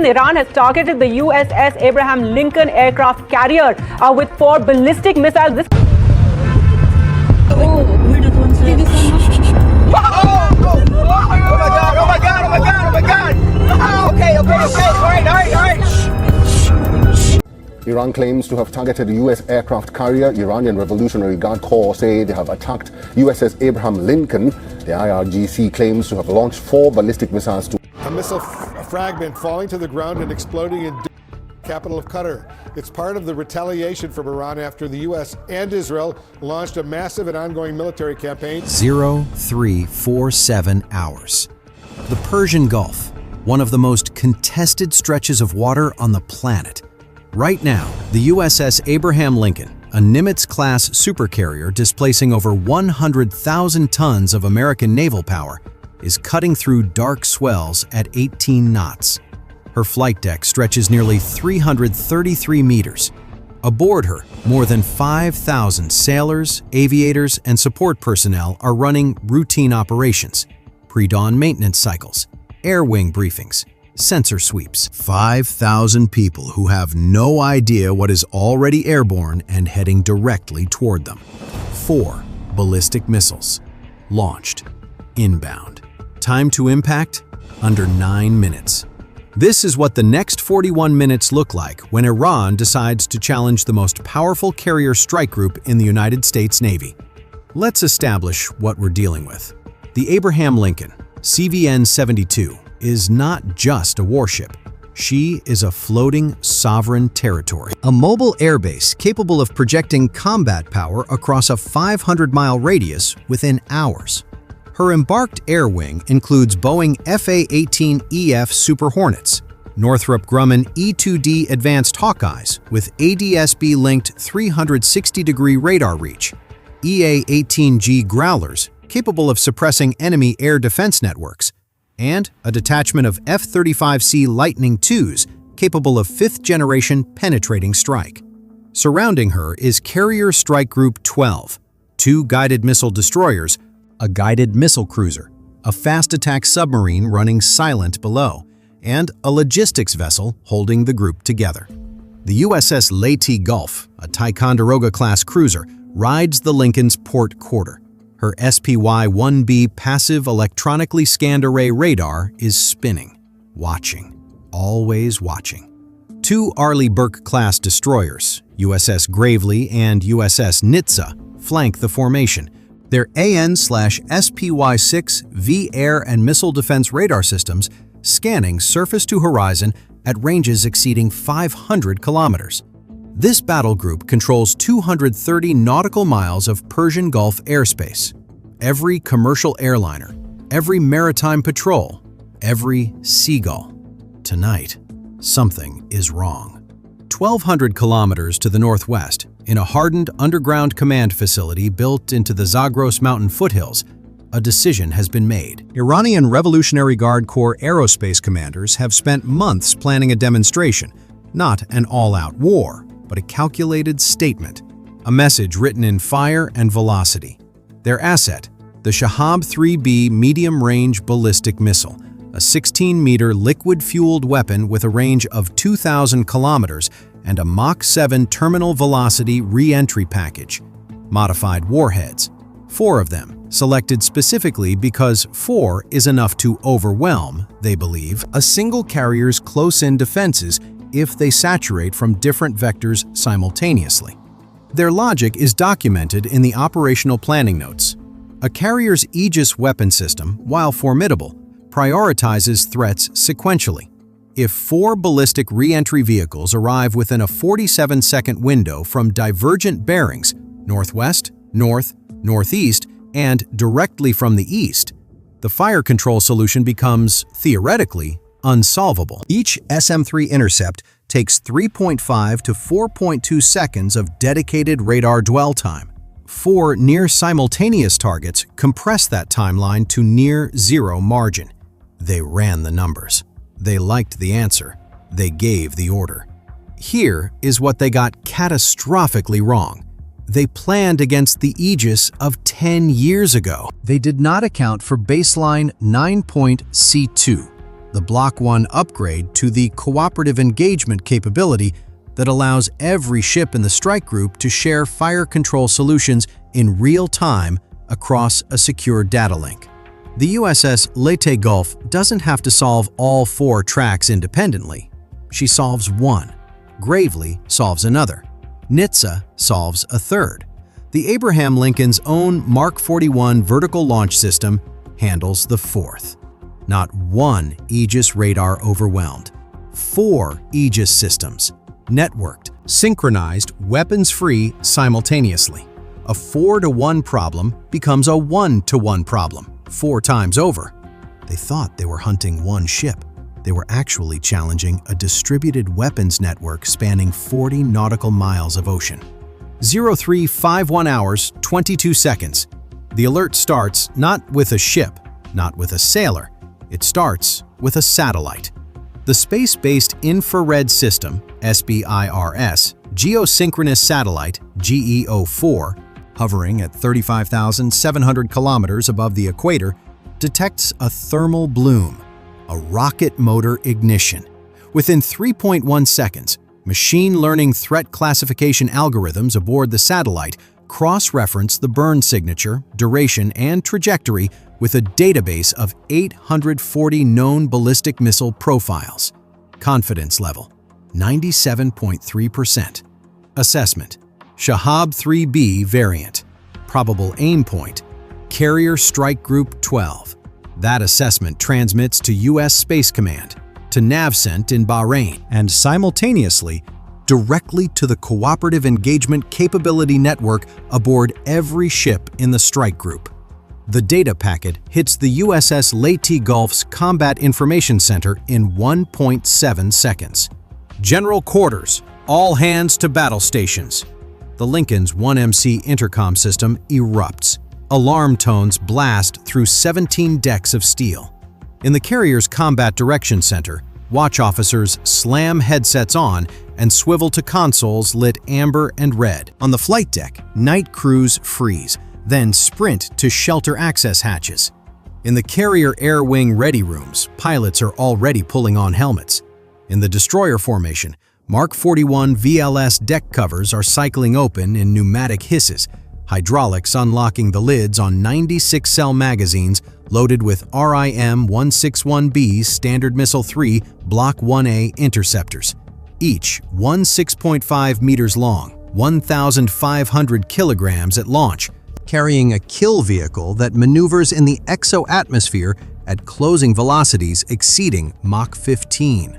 Iran has targeted the USS Abraham Lincoln aircraft carrier with 4 ballistic missiles. This Oh my God. Okay. All right. Iran claims to have targeted a U.S. aircraft carrier. Iranian Revolutionary Guard Corps say they have attacked USS Abraham Lincoln. The IRGC claims to have launched 4 ballistic missiles to a missile fragment falling to the ground and exploding in the capital of Qatar. It's part of the retaliation from Iran after the U.S. and Israel launched a massive and ongoing military campaign. 0347 hours. The Persian Gulf, one of the most contested stretches of water on the planet. Right now, the USS Abraham Lincoln, a Nimitz-class supercarrier displacing over 100,000 tons of American naval power, is cutting through dark swells at 18 knots. Her flight deck stretches nearly 333 meters. Aboard her, more than 5,000 sailors, aviators, and support personnel are running routine operations, pre-dawn maintenance cycles, air wing briefings, sensor sweeps. 5,000 people who have no idea what is already airborne and heading directly toward them. 4 ballistic missiles launched, inbound. Time to impact? Under 9 minutes. This is what the next 41 minutes look like when Iran decides to challenge the most powerful carrier strike group in the United States Navy. Let's establish what we're dealing with. The Abraham Lincoln, CVN-72, is not just a warship. She is a floating sovereign territory. A mobile airbase capable of projecting combat power across a 500-mile radius within hours. Her embarked air wing includes Boeing FA-18EF Super Hornets, Northrop Grumman E-2D Advanced Hawkeyes with ADS-B-linked 360-degree radar reach, EA-18G Growlers capable of suppressing enemy air defense networks, and a detachment of F-35C Lightning IIs capable of 5th-generation penetrating strike. Surrounding her is Carrier Strike Group 12, 2 guided missile destroyers, a guided missile cruiser, a fast attack submarine running silent below, and a logistics vessel holding the group together. The USS Leyte Gulf, a Ticonderoga-class cruiser, rides the Lincoln's port quarter. Her SPY-1B passive electronically scanned array radar is spinning, watching, always watching. 2 Arleigh Burke-class destroyers, USS Gravely and USS Nitze, flank the formation. Their AN/SPY-6 V-air and missile defense radar systems scanning surface to horizon at ranges exceeding 500 kilometers. This battle group controls 230 nautical miles of Persian Gulf airspace. Every commercial airliner, every maritime patrol, every seagull. Tonight, something is wrong. 1,200 kilometers to the northwest, in a hardened underground command facility built into the Zagros mountain foothills, a decision has been made. Iranian Revolutionary Guard Corps aerospace commanders have spent months planning a demonstration, not an all-out war, but a calculated statement, a message written in fire and velocity. Their asset, the Shahab-3B medium-range ballistic missile, a 16-meter liquid-fueled weapon with a range of 2,000 kilometers and a Mach 7 terminal velocity re-entry package. Modified warheads, 4 of them, selected specifically because 4 is enough to overwhelm, they believe, a single carrier's close-in defenses if they saturate from different vectors simultaneously. Their logic is documented in the operational planning notes. A carrier's Aegis weapon system, while formidable, prioritizes threats sequentially. If 4 ballistic re-entry vehicles arrive within a 47-second window from divergent bearings, northwest, north, northeast, and directly from the east, the fire control solution becomes, theoretically, unsolvable. Each SM-3 intercept takes 3.5 to 4.2 seconds of dedicated radar dwell time. 4 near-simultaneous targets compress that timeline to near-zero margin. They ran the numbers. They liked the answer. They gave the order. Here is what they got catastrophically wrong. They planned against the Aegis of 10 years ago. They did not account for baseline 9-point C2, the Block 1 upgrade to the cooperative engagement capability that allows every ship in the strike group to share fire control solutions in real time across a secure data link. The USS Leyte Gulf doesn't have to solve all 4 tracks independently. She solves one. Gravely solves another. NHTSA solves a third. The Abraham Lincoln's own Mark 41 vertical launch system handles the fourth. Not one Aegis radar overwhelmed. 4 Aegis systems, networked, synchronized, weapons-free simultaneously. A 4-to-1 problem becomes a 1-to-1 problem 4 times over. They thought they were hunting one ship. They were actually challenging a distributed weapons network spanning 40 nautical miles of ocean. 0351 hours, 22 seconds. The alert starts not with a ship, not with a sailor. It starts with a satellite. The Space-Based Infrared System, SBIRS, Geosynchronous Satellite, GEO-4, hovering at 35,700 kilometers above the equator, detects a thermal bloom, a rocket motor ignition. Within 3.1 seconds, machine learning threat classification algorithms aboard the satellite cross-reference the burn signature, duration, and trajectory with a database of 840 known ballistic missile profiles. Confidence level, 97.3%. Assessment, Shahab 3B variant. Probable aim point, Carrier Strike Group 12. That assessment transmits to U.S. Space Command, to NavCent in Bahrain, and simultaneously directly to the Cooperative Engagement Capability Network aboard every ship in the strike group. The data packet hits the USS Leyte Gulf's Combat Information Center in 1.7 seconds. General Quarters, all hands to battle stations. The Lincoln's 1MC intercom system erupts. Alarm tones blast through 17 decks of steel. In the carrier's Combat Direction Center, watch officers slam headsets on and swivel to consoles lit amber and red. On the flight deck, night crews freeze, then sprint to shelter access hatches. In the carrier air wing ready rooms, pilots are already pulling on helmets. In the destroyer formation, Mark 41 VLS deck covers are cycling open in pneumatic hisses, hydraulics unlocking the lids on 96-cell magazines loaded with RIM-161B Standard Missile 3 Block 1A interceptors, each 6.5 meters long, 1,500 kilograms at launch, carrying a kill vehicle that maneuvers in the exo-atmosphere at closing velocities exceeding Mach 15.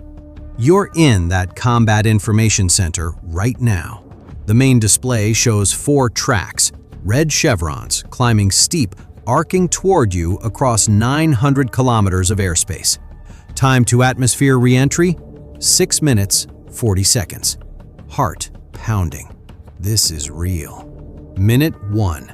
You're in that Combat Information Center right now. The main display shows 4 tracks, red chevrons climbing steep, arcing toward you across 900 kilometers of airspace. Time to atmosphere re-entry, 6 minutes, 40 seconds. Heart pounding. This is real. Minute 1.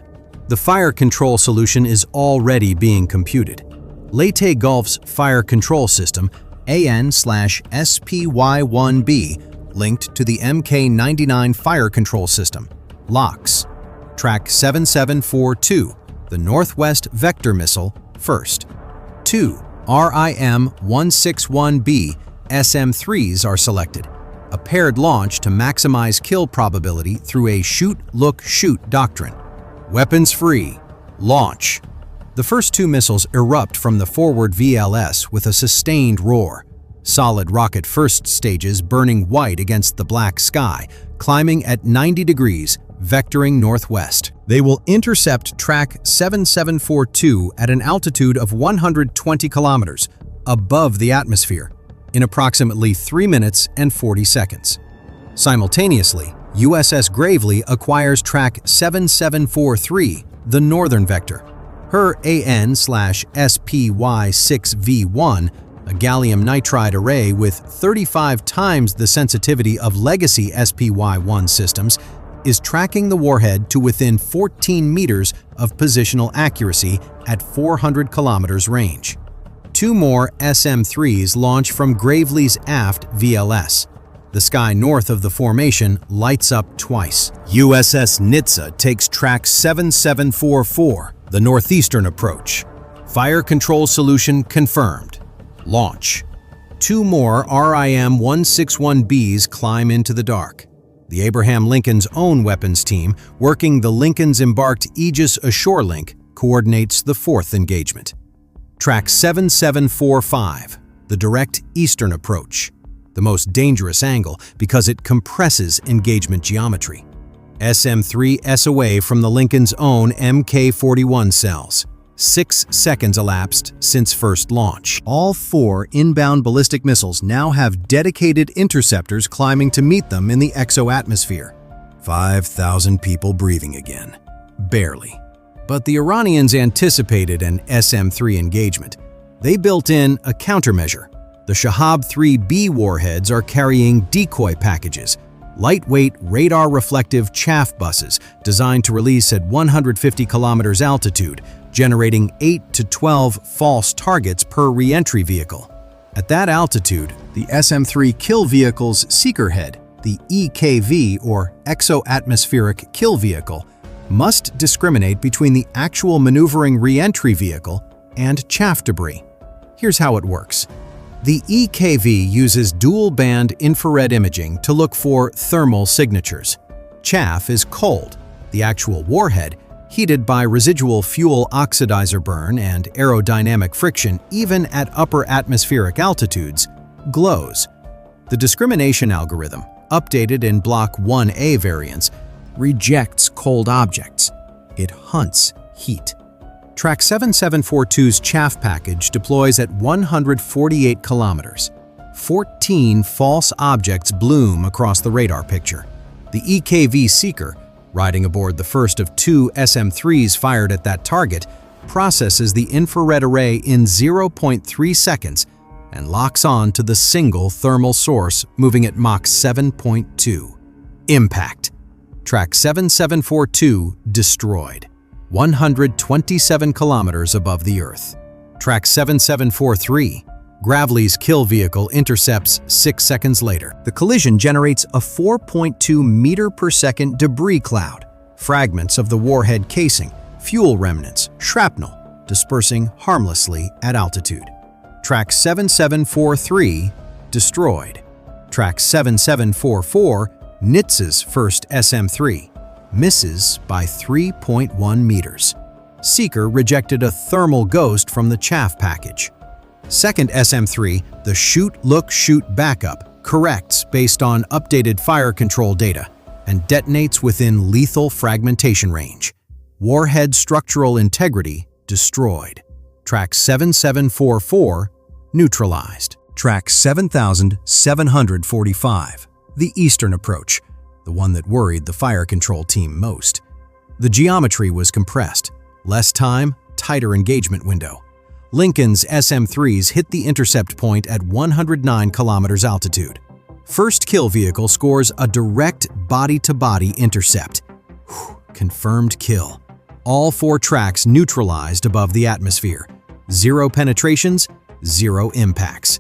The fire control solution is already being computed. Leyte Gulf's fire control system, AN/SPY1B, linked to the Mk99 fire control system, locks. Track 7742, the Northwest Vector Missile, first. 2 RIM-161B SM-3s are selected, a paired launch to maximize kill probability through a shoot-look-shoot doctrine. Weapons free. Launch. The first 2 missiles erupt from the forward VLS with a sustained roar. Solid rocket first stages burning white against the black sky, climbing at 90 degrees, vectoring northwest. They will intercept track 7742 at an altitude of 120 kilometers, above the atmosphere, in approximately 3 minutes and 40 seconds. Simultaneously, USS Gravely acquires track 7743, the northern vector. Her AN/SPY6V1, a gallium nitride array with 35 times the sensitivity of legacy SPY1 systems, is tracking the warhead to within 14 meters of positional accuracy at 400 kilometers range. 2 more SM-3s launch from Gravely's aft VLS. The sky north of the formation lights up twice. USS NHTSA takes track 7744, the northeastern approach. Fire control solution confirmed. Launch. 2 more RIM-161Bs climb into the dark. The Abraham Lincoln's own weapons team, working the Lincoln's embarked Aegis Ashore Link, coordinates the 4th engagement. Track 7745, the direct eastern approach. The most dangerous angle because it compresses engagement geometry. SM-3 SOA from the Lincoln's own Mk-41 cells. 6 seconds elapsed since first launch. All 4 inbound ballistic missiles now have dedicated interceptors climbing to meet them in the exo-atmosphere. 5,000 people breathing again. Barely. But the Iranians anticipated an SM-3 engagement. They built in a countermeasure. The Shahab-3B warheads are carrying decoy packages, lightweight radar-reflective chaff buses designed to release at 150 kilometers altitude, generating 8 to 12 false targets per re-entry vehicle. At that altitude, the SM-3 kill vehicle's seeker head, the EKV or exo-atmospheric kill vehicle, must discriminate between the actual maneuvering re-entry vehicle and chaff debris. Here's how it works. The EKV uses dual-band infrared imaging to look for thermal signatures. Chaff is cold. The actual warhead, heated by residual fuel oxidizer burn and aerodynamic friction even at upper atmospheric altitudes, glows. The discrimination algorithm, updated in Block 1A variants, rejects cold objects. It hunts heat. Track 7742's chaff package deploys at 148 kilometers. 14 false objects bloom across the radar picture. The EKV seeker, riding aboard the first of 2 SM-3s fired at that target, processes the infrared array in 0.3 seconds and locks on to the single thermal source moving at Mach 7.2. Impact. Track 7742 destroyed. 127 kilometers above the Earth. Track 7743. Gravely's kill vehicle intercepts 6 seconds later. The collision generates a 4.2 meter per second debris cloud, fragments of the warhead casing, fuel remnants, shrapnel, dispersing harmlessly at altitude. Track 7743 destroyed. Track 7744, NHTSA's first SM-3, misses by 3.1 meters. Seeker rejected a thermal ghost from the chaff package. Second SM-3, the shoot-look-shoot backup, corrects based on updated fire control data and detonates within lethal fragmentation range. Warhead structural integrity destroyed. Track 7744 neutralized. Track 7745, the eastern approach, the one that worried the fire control team most. The geometry was compressed. Less time, tighter engagement window. Lincoln's SM-3s hit the intercept point at 109 kilometers altitude. First kill vehicle scores a direct body-to-body intercept. Confirmed kill. All 4 tracks neutralized above the atmosphere. 0 penetrations, 0 impacts.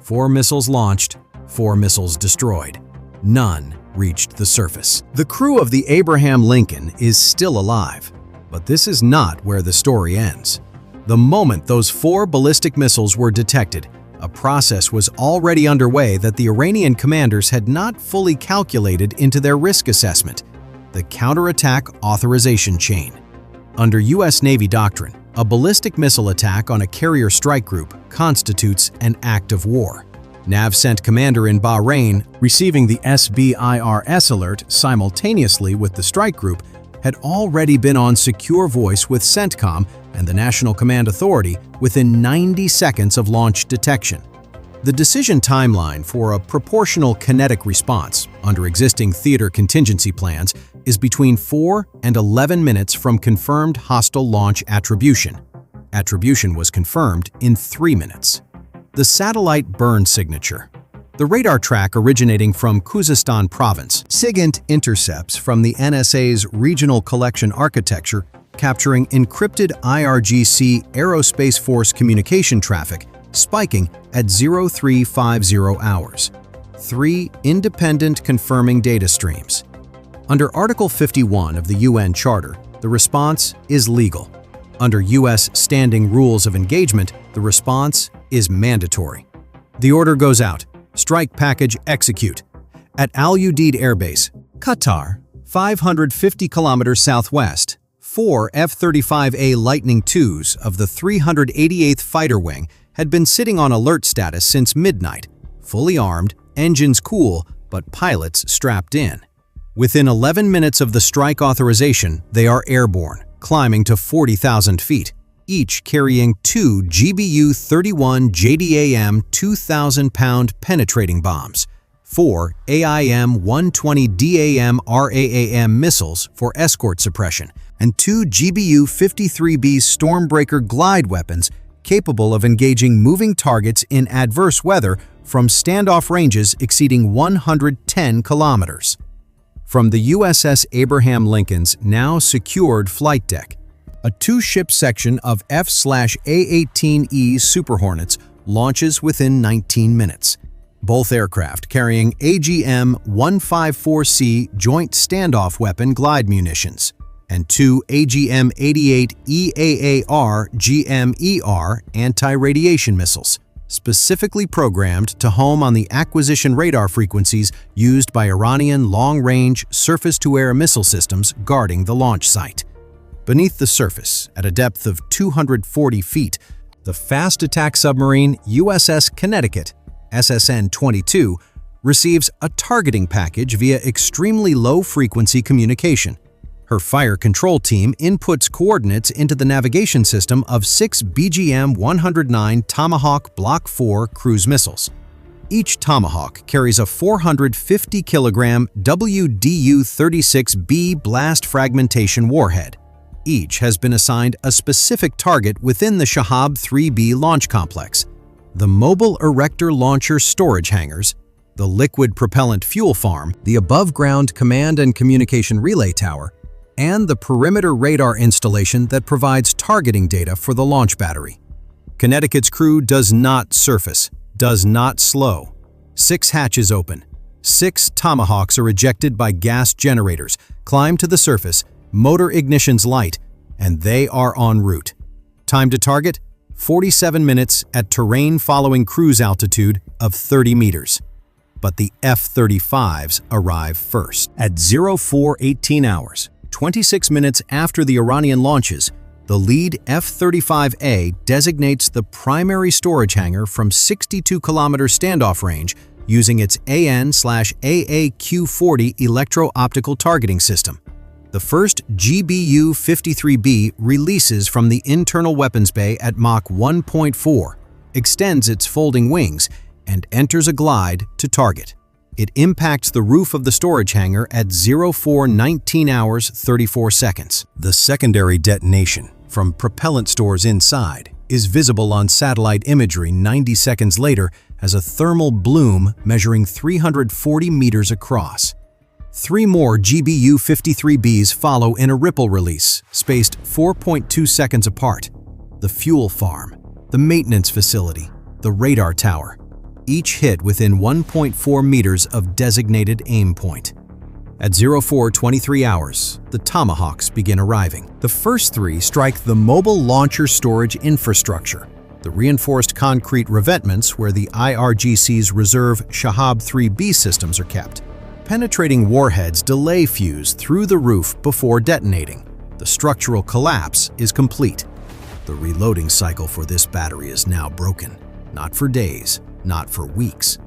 4 missiles launched, 4 missiles destroyed. None reached the surface. The crew of the Abraham Lincoln is still alive, but this is not where the story ends. The moment those 4 ballistic missiles were detected, a process was already underway that the Iranian commanders had not fully calculated into their risk assessment: the counterattack authorization chain. Under U.S. Navy doctrine, a ballistic missile attack on a carrier strike group constitutes an act of war. NAVCENT commander in Bahrain, receiving the SBIRS alert simultaneously with the strike group, had already been on secure voice with CENTCOM and the National Command Authority within 90 seconds of launch detection. The decision timeline for a proportional kinetic response under existing theater contingency plans is between 4 and 11 minutes from confirmed hostile launch attribution. Attribution was confirmed in 3 minutes. The satellite burn signature. The radar track originating from Khuzestan province, SIGINT intercepts from the NSA's regional collection architecture, capturing encrypted IRGC Aerospace Force communication traffic spiking at 0350 hours. 3 independent confirming data streams. Under Article 51 of the UN Charter, the response is legal. Under U.S. Standing Rules of Engagement, the response is mandatory. The order goes out. Strike package execute. At Al Udeid Air Base, Qatar, 550 kilometers southwest, 4 F-35A Lightning IIs of the 388th Fighter Wing had been sitting on alert status since midnight, fully armed, engines cool, but pilots strapped in. Within 11 minutes of the strike authorization, they are airborne, climbing to 40,000 feet, each carrying 2 GBU-31 JDAM 2,000-pound penetrating bombs, 4 AIM-120 DAM RAAM missiles for escort suppression, and 2 GBU-53B Stormbreaker glide weapons capable of engaging moving targets in adverse weather from standoff ranges exceeding 110 kilometers. From the USS Abraham Lincoln's now secured flight deck, a 2-ship section of F/A-18E Super Hornets launches within 19 minutes. Both aircraft carrying AGM-154C Joint Standoff Weapon glide munitions, and 2 AGM-88 EAAR GMER anti-radiation missiles, specifically programmed to home on the acquisition radar frequencies used by Iranian long-range surface-to-air missile systems guarding the launch site. Beneath the surface, at a depth of 240 feet, the fast attack submarine USS Connecticut, SSN-22, receives a targeting package via extremely low-frequency communication. Her fire control team inputs coordinates into the navigation system of 6 BGM-109 Tomahawk Block 4 cruise missiles. Each Tomahawk carries a 450-kilogram WDU-36B blast fragmentation warhead. Each has been assigned a specific target within the Shahab 3B launch complex: the Mobile Erector Launcher storage hangars, the Liquid Propellant Fuel Farm, the above-ground command and communication relay tower, and the perimeter radar installation that provides targeting data for the launch battery. Connecticut's crew does not surface, does not slow. 6 hatches open. 6 Tomahawks are ejected by gas generators, climb to the surface, motor ignitions light, and they are en route. Time to target: 47 minutes at terrain following cruise altitude of 30 meters. But the F-35s arrive first. At 04:18 hours, 26 minutes after the Iranian launches, the lead F-35A designates the primary storage hangar from 62-kilometer standoff range using its AN/AAQ-40 electro-optical targeting system. The first GBU-53B releases from the internal weapons bay at Mach 1.4, extends its folding wings, and enters a glide to target. It impacts the roof of the storage hangar at 04:19 hours 34 seconds. The secondary detonation from propellant stores inside is visible on satellite imagery 90 seconds later as a thermal bloom measuring 340 meters across. 3 more GBU-53Bs follow in a ripple release, spaced 4.2 seconds apart. The fuel farm, the maintenance facility, the radar tower, each hit within 1.4 meters of designated aim point. At 04:23 hours, the Tomahawks begin arriving. The first 3 strike the mobile launcher storage infrastructure, the reinforced concrete revetments where the IRGC's reserve Shahab 3B systems are kept. Penetrating warheads delay fuse through the roof before detonating. The structural collapse is complete. The reloading cycle for this battery is now broken, not for days, not for weeks.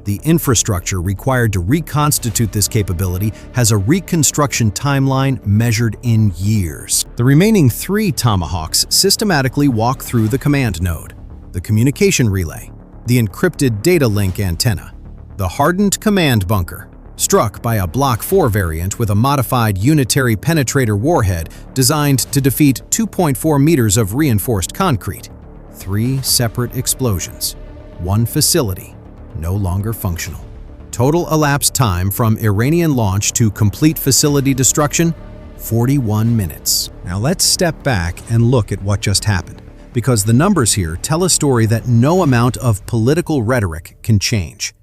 The infrastructure required to reconstitute this capability has a reconstruction timeline measured in years. The remaining 3 Tomahawks systematically walk through the command node, the communication relay, the encrypted data link antenna, the hardened command bunker, struck by a Block 4 variant with a modified unitary penetrator warhead designed to defeat 2.4 meters of reinforced concrete. 3 separate explosions. 1 facility, no longer functional. Total elapsed time from Iranian launch to complete facility destruction, 41 minutes. Now let's step back and look at what just happened, because the numbers here tell a story that no amount of political rhetoric can change.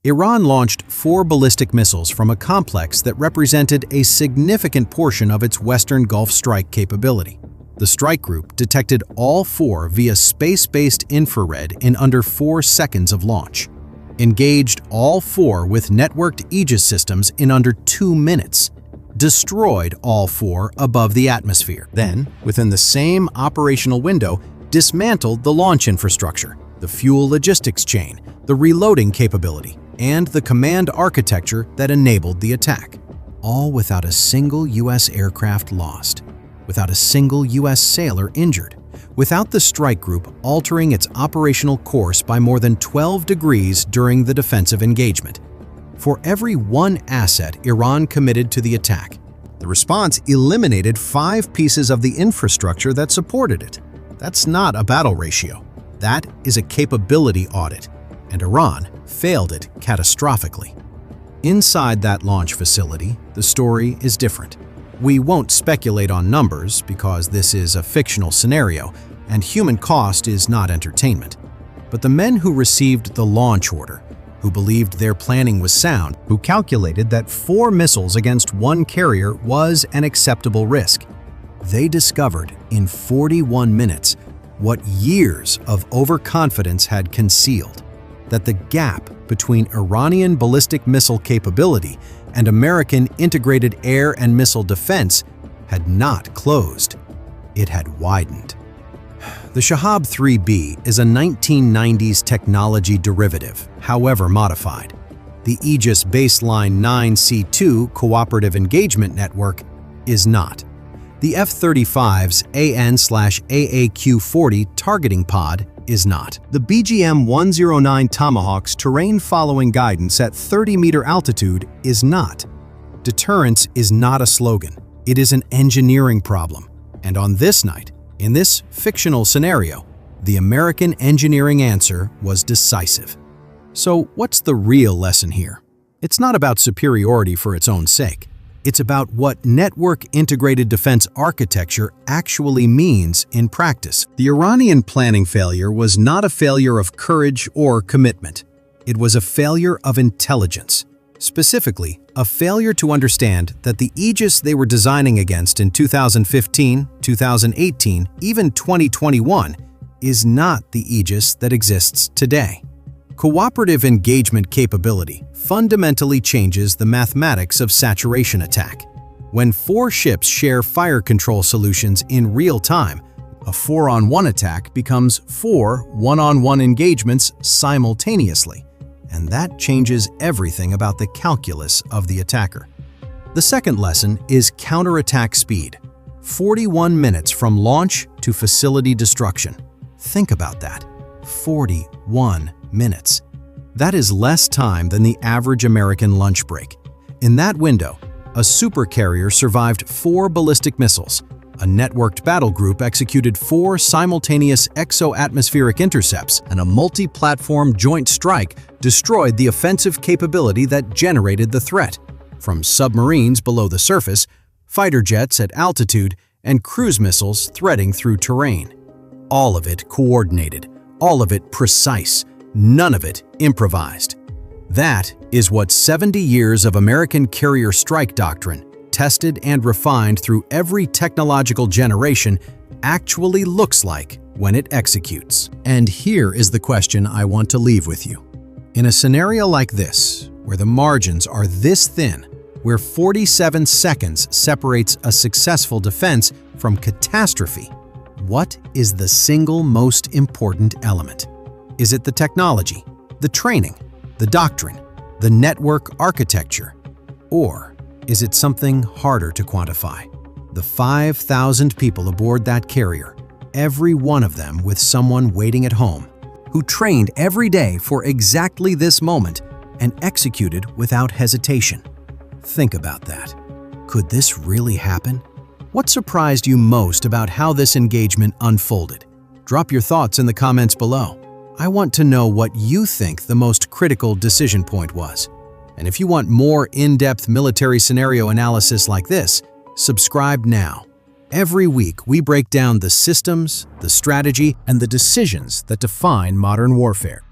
Iran launched 4 ballistic missiles from a complex that represented a significant portion of its Western Gulf strike capability. The strike group detected all 4 via space-based infrared in under 4 seconds of launch, engaged all 4 with networked Aegis systems in under 2 minutes, destroyed all 4 above the atmosphere. Then, within the same operational window, dismantled the launch infrastructure, the fuel logistics chain, the reloading capability, and the command architecture that enabled the attack, all without a single U.S. aircraft lost, without a single U.S. sailor injured, without the strike group altering its operational course by more than 12 degrees during the defensive engagement. For every 1 asset Iran committed to the attack, the response eliminated 5 pieces of the infrastructure that supported it. That's not a battle ratio. That is a capability audit, and Iran failed it catastrophically. Inside that launch facility, the story is different. We won't speculate on numbers because this is a fictional scenario, and human cost is not entertainment. But the men who received the launch order, who believed their planning was sound, who calculated that 4 missiles against 1 carrier was an acceptable risk, they discovered in 41 minutes what years of overconfidence had concealed, that the gap between Iranian ballistic missile capability and American integrated air and missile defense had not closed. It had widened. The Shahab 3B is a 1990s technology derivative, however modified. The Aegis Baseline 9C2 Cooperative Engagement Network is not. The F-35's AN/AAQ-40 targeting pod is not. The BGM-109 Tomahawk's terrain-following guidance at 30-meter altitude is not. Deterrence is not a slogan. It is an engineering problem. And on this night, in this fictional scenario, the American engineering answer was decisive. So what's the real lesson here? It's not about superiority for its own sake. It's about what network integrated defense architecture actually means in practice. The Iranian planning failure was not a failure of courage or commitment. It was a failure of intelligence. Specifically, a failure to understand that the Aegis they were designing against in 2015, 2018, even 2021 is not the Aegis that exists today. Cooperative engagement capability fundamentally changes the mathematics of saturation attack. When 4 ships share fire control solutions in real time, a 4-on-1 attack becomes 4 one-on-one engagements simultaneously, and that changes everything about the calculus of the attacker. The second lesson is counterattack speed. 41 minutes from launch to facility destruction. Think about that. 41 minutes. That is less time than the average American lunch break. In that window, a supercarrier survived 4 ballistic missiles. A networked battle group executed 4 simultaneous exo-atmospheric intercepts, and a multi-platform joint strike destroyed the offensive capability that generated the threat, from submarines below the surface, fighter jets at altitude, and cruise missiles threading through terrain. All of it coordinated, all of it precise, none of it improvised. That is what 70 years of American carrier strike doctrine, tested and refined through every technological generation, actually looks like when it executes. And here is the question I want to leave with you. In a scenario like this, where the margins are this thin, where 47 seconds separates a successful defense from catastrophe, what is the single most important element? Is it the technology, the training, the doctrine, the network architecture? Or is it something harder to quantify? The 5,000 people aboard that carrier, every one of them with someone waiting at home, who trained every day for exactly this moment and executed without hesitation. Think about that. Could this really happen? What surprised you most about how this engagement unfolded? Drop your thoughts in the comments below. I want to know what you think the most critical decision point was. And if you want more in-depth military scenario analysis like this, subscribe now. Every week, we break down the systems, the strategy, and the decisions that define modern warfare.